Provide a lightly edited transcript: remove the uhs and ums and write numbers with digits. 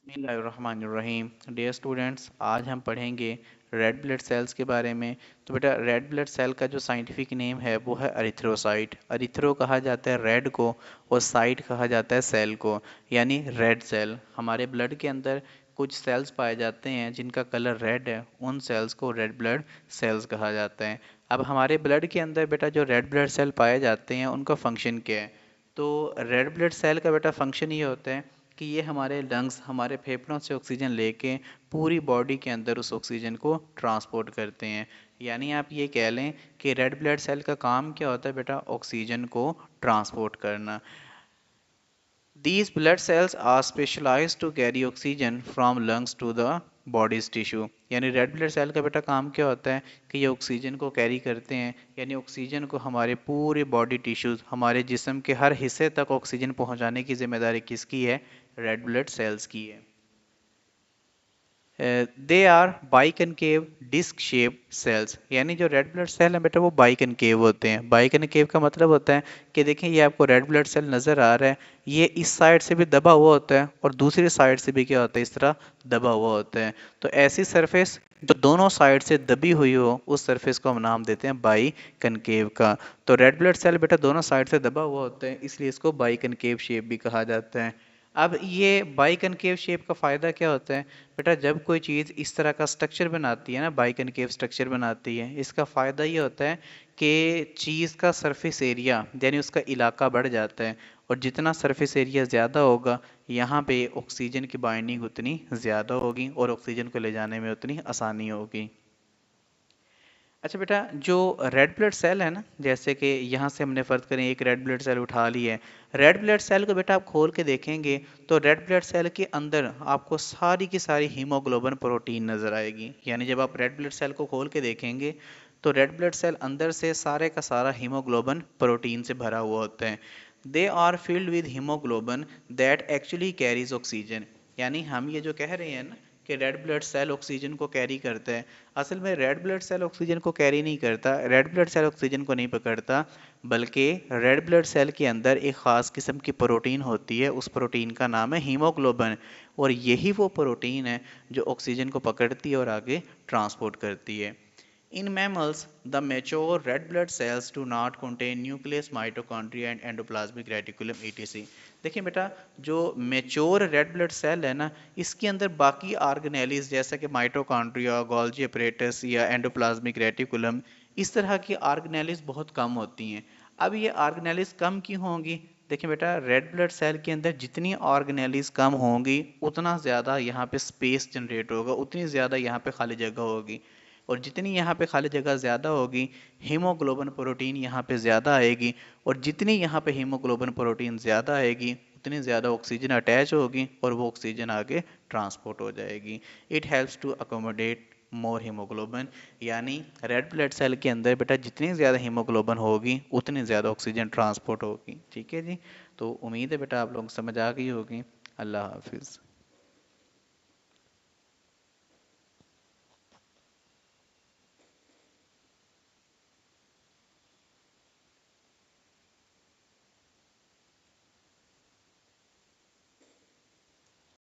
बिस्मिल्लाहिर्रहमानिर्रहीम। Dear students, आज हम पढ़ेंगे रेड ब्लड सेल्स के बारे में। तो बेटा, रेड ब्लड सेल का जो साइंटिफिक नेम है वो है अरिथ्रोसाइट। अरिथ्रो कहा जाता है रेड को, और साइट कहा जाता है सेल को, यानी रेड सेल। हमारे ब्लड के अंदर कुछ सेल्स पाए जाते हैं जिनका कलर रेड है, उन सेल्स को रेड ब्लड सेल्स कहा जाता है। अब हमारे ब्लड के अंदर बेटा जो रेड ब्लड सेल पाए जाते हैं उनका फंक्शन क्या है? तो रेड ब्लड सेल का बेटा फंक्शन ये होता है कि ये हमारे लंग्स, हमारे फेफड़ों से ऑक्सीजन लेके पूरी बॉडी के अंदर उस ऑक्सीजन को ट्रांसपोर्ट करते हैं। यानी आप ये कह लें कि रेड ब्लड सेल का काम क्या होता है बेटा? ऑक्सीजन को ट्रांसपोर्ट करना। These blood cells are specialized to carry oxygen from lungs to the body's tissue। यानी रेड ब्लड सेल का बेटा काम क्या होता है कि ये ऑक्सीजन को कैरी करते हैं, यानी ऑक्सीजन को हमारे पूरे बॉडी टिश्यूज, हमारे जिस्म के हर हिस्से तक ऑक्सीजन पहुंचाने की जिम्मेदारी किसकी है? रेड ब्लड सेल्स की है। They are biconcave disc shape cells. यानी जो रेड ब्लड सेल है बेटा वो बाइकनकेव होते हैं। बाइकनकेव का मतलब होता है कि देखें, ये आपको रेड ब्लड सेल नज़र आ रहा है, ये इस साइड से भी दबा हुआ होता है और दूसरी साइड से भी क्या होता है? इस तरह दबा हुआ होता है। तो ऐसी सरफेस जो दोनों साइड से दबी हुई हो, उस सरफेस को हम नाम देते हैं बाई कनकेव का। तो रेड ब्लड सेल बेटा दोनों साइड से दबा हुआ होता है, इसलिए इसको बाई कनकेव शेप भी कहा जाता है। अब ये बाई कनकेव शेप का फ़ायदा क्या होता है बेटा? जब कोई चीज़ इस तरह का स्ट्रक्चर बनाती है ना, बाई कनकेव स्ट्रक्चर बनाती है, इसका फ़ायदा ये होता है कि चीज़ का सरफेस एरिया यानी उसका इलाका बढ़ जाता है, और जितना सरफेस एरिया ज़्यादा होगा, यहाँ पे ऑक्सीजन की बाइंडिंग उतनी ज़्यादा होगी और ऑक्सीजन को ले जाने में उतनी आसानी होगी। अच्छा बेटा, जो रेड ब्लड सेल है ना, जैसे कि यहाँ से हमने फ़र्ज करें एक रेड ब्लड सेल उठा ली है। रेड ब्लड सेल को बेटा आप खोल के देखेंगे तो रेड ब्लड सेल के अंदर आपको सारी की सारी हीमोग्लोबिन प्रोटीन नज़र आएगी। यानी जब आप रेड ब्लड सेल को खोल के देखेंगे तो रेड ब्लड सेल अंदर से सारे का सारा हीमोग्लोबिन प्रोटीन से भरा हुआ होता है। They are filled with haemoglobin that actually carries oxygen. यानी हम ये जो कह रहे हैं ना कि रेड ब्लड सेल ऑक्सीजन को कैरी करता है, असल में रेड ब्लड सेल ऑक्सीजन को कैरी नहीं करता, रेड ब्लड सेल ऑक्सीजन को नहीं पकड़ता, बल्कि रेड ब्लड सेल के अंदर एक ख़ास किस्म की प्रोटीन होती है, उस प्रोटीन का नाम है हीमोग्लोबिन। और यही वो प्रोटीन है जो ऑक्सीजन को पकड़ती है और आगे ट्रांसपोर्ट करती है। In mammals, the mature red blood cells do not contain nucleus, mitochondria and endoplasmic reticulum etc। देखिए बेटा, जो मेच्योर रेड ब्लड सेल है ना, इसके अंदर बाकी ऑर्गेनेलिस जैसा कि माइटोकॉन्ड्रिया, गोल्जी अपरेटस या एंडोप्लाज्मिक रेटिकुलम, इस तरह की ऑर्गेनेलिस बहुत कम होती हैं। अब ये ऑर्गेनेलिस कम क्यों होंगी? देखिए बेटा, रेड ब्लड सेल के अंदर जितनी ऑर्गेनेलिस कम होंगी उतना ज़्यादा यहाँ पे स्पेस जनरेट होगा, उतनी ज़्यादा यहाँ पे खाली जगह होगी, और जितनी यहाँ पे खाली जगह ज़्यादा होगी, हीमोग्लोबिन प्रोटीन यहाँ पे ज़्यादा आएगी, और जितनी यहाँ पे हीमोग्लोबिन प्रोटीन ज़्यादा आएगी उतनी ज़्यादा ऑक्सीजन अटैच होगी और वो ऑक्सीजन आगे ट्रांसपोर्ट हो जाएगी। It helps to accommodate more haemoglobin. यानी रेड ब्लड सेल के अंदर बेटा जितनी ज़्यादा हीमोग्लोबिन होगी उतनी ज़्यादा ऑक्सीजन ट्रांसपोर्ट होगी। ठीक है जी, तो उम्मीद है बेटा आप लोग समझ आ गई होगी। अल्लाह हाफिज़।